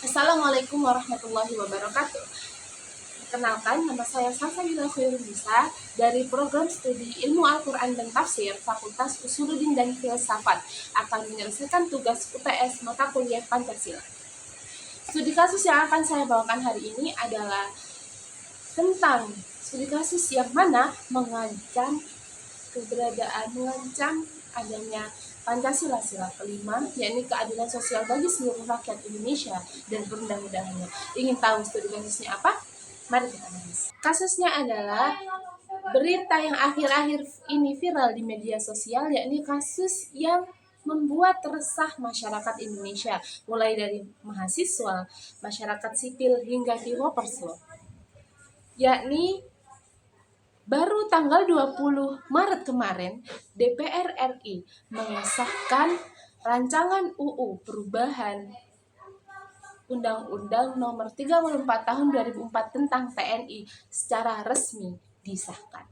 Assalamualaikum warahmatullahi wabarakatuh. Perkenalkan, nama saya Salsabila Khairunisa dari program studi Ilmu Al-Quran dan Tafsir Fakultas Usuluddin dan Filsafat akan menyelesaikan tugas UTS mata kuliah Pancasila. Studi kasus yang akan saya bawakan hari ini adalah tentang studi kasus yang mana mengancam adanya Pancasila sila kelima, yakni keadilan sosial bagi seluruh rakyat Indonesia dan perundang-undangannya. Ingin tahu studi kasusnya apa? Mari kita bahas. Kasusnya adalah berita yang akhir-akhir ini viral di media sosial, yakni kasus yang membuat resah masyarakat Indonesia, mulai dari mahasiswa, masyarakat sipil hingga developers loh. Yakni baru tanggal 20 Maret kemarin, DPR RI mengesahkan rancangan UU perubahan Undang-Undang Nomor 34 Tahun 2004 tentang TNI secara resmi disahkan.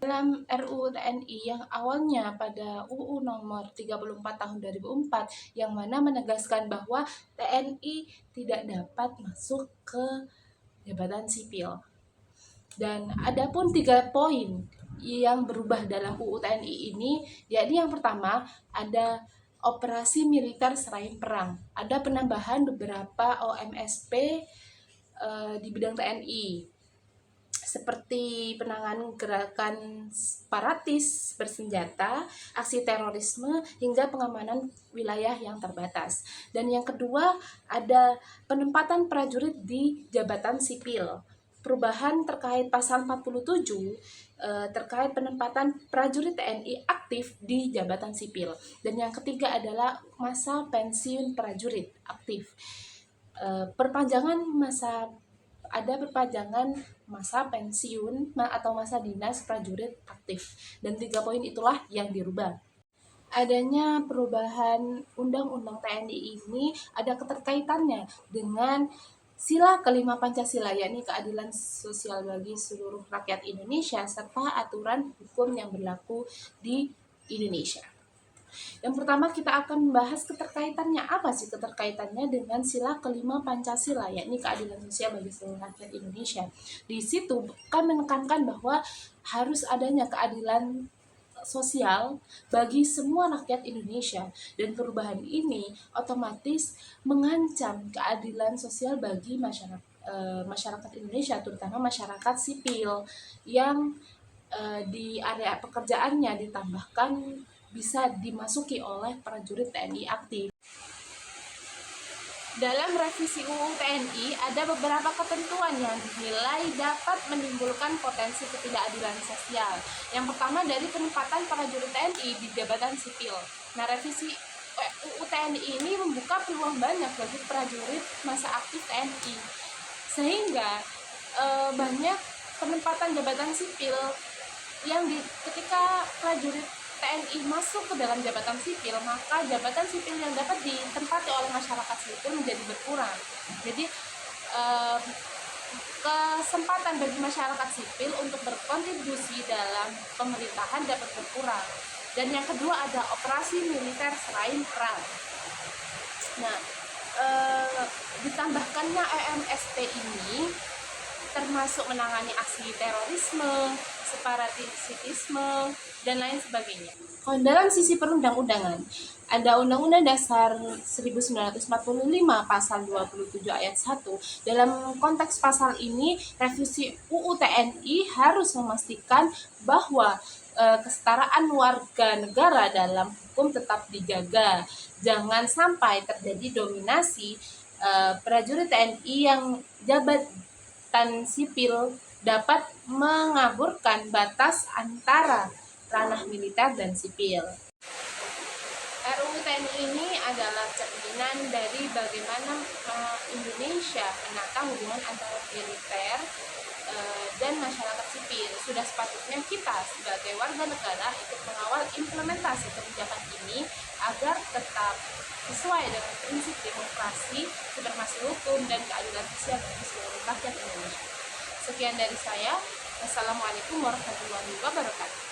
Dalam RUU TNI yang awalnya pada UU Nomor 34 Tahun 2004 yang mana menegaskan bahwa TNI tidak dapat masuk ke jabatan sipil. Dan ada pun 3 poin yang berubah dalam UU TNI ini, yakni yang pertama ada operasi militer selain perang. Ada penambahan beberapa OMSP di bidang TNI, seperti penanganan gerakan separatis bersenjata, aksi terorisme, hingga pengamanan wilayah yang terbatas. Dan yang kedua ada penempatan prajurit di jabatan sipil. Perubahan terkait pasal 47 terkait penempatan prajurit TNI aktif di jabatan sipil. Dan yang ketiga adalah masa pensiun prajurit aktif. Perpanjangan masa pensiun atau masa dinas prajurit aktif. Dan 3 poin itulah yang dirubah. Adanya perubahan Undang-Undang TNI ini ada keterkaitannya dengan sila kelima Pancasila, yakni keadilan sosial bagi seluruh rakyat Indonesia serta aturan hukum yang berlaku di Indonesia. Yang pertama kita akan membahas keterkaitannya. Apa sih keterkaitannya dengan sila kelima Pancasila, yakni keadilan sosial bagi seluruh rakyat Indonesia? Di situ kan menekankan bahwa harus adanya keadilan sosial bagi semua rakyat Indonesia, dan perubahan ini otomatis mengancam keadilan sosial bagi masyarakat Indonesia, terutama masyarakat sipil yang di area pekerjaannya ditambahkan bisa dimasuki oleh prajurit TNI aktif. Dalam revisi UU TNI ada beberapa ketentuan yang dinilai dapat menimbulkan potensi ketidakadilan sosial. Yang pertama dari penempatan prajurit TNI di jabatan sipil. Nah, revisi UU TNI ini membuka peluang banyak bagi prajurit masa aktif TNI, sehingga banyak penempatan jabatan sipil yang ketika prajurit TNI masuk ke dalam jabatan sipil, maka jabatan sipil yang dapat ditempati oleh masyarakat sipil menjadi berkurang. Jadi kesempatan bagi masyarakat sipil untuk berkontribusi dalam pemerintahan dapat berkurang. Dan yang kedua ada operasi militer selain perang. Nah, ditambahkannya EMST ini termasuk menangani aksi terorisme, separatisme, dan lain sebagainya. Dalam sisi perundang-undangan, ada Undang-Undang Dasar 1945 pasal 27 ayat 1. Dalam konteks pasal ini, revisi UU TNI harus memastikan bahwa kesetaraan warga negara dalam hukum tetap dijaga. Jangan sampai terjadi dominasi prajurit TNI yang jabatan sipil dapat mengaburkan batas antara ranah militer dan sipil. RUU TNI ini adalah cerminan dari bagaimana Indonesia menata hubungan antara militer dan masyarakat sipil. Sudah sepatutnya kita sebagai warga negara ikut mengawal implementasi kebijakan ini agar tetap sesuai dengan prinsip demokrasi, supremasi hukum, dan keadilan sosial bagi seluruh rakyat Indonesia. Sekian dari saya. Wassalamualaikum warahmatullahi wabarakatuh.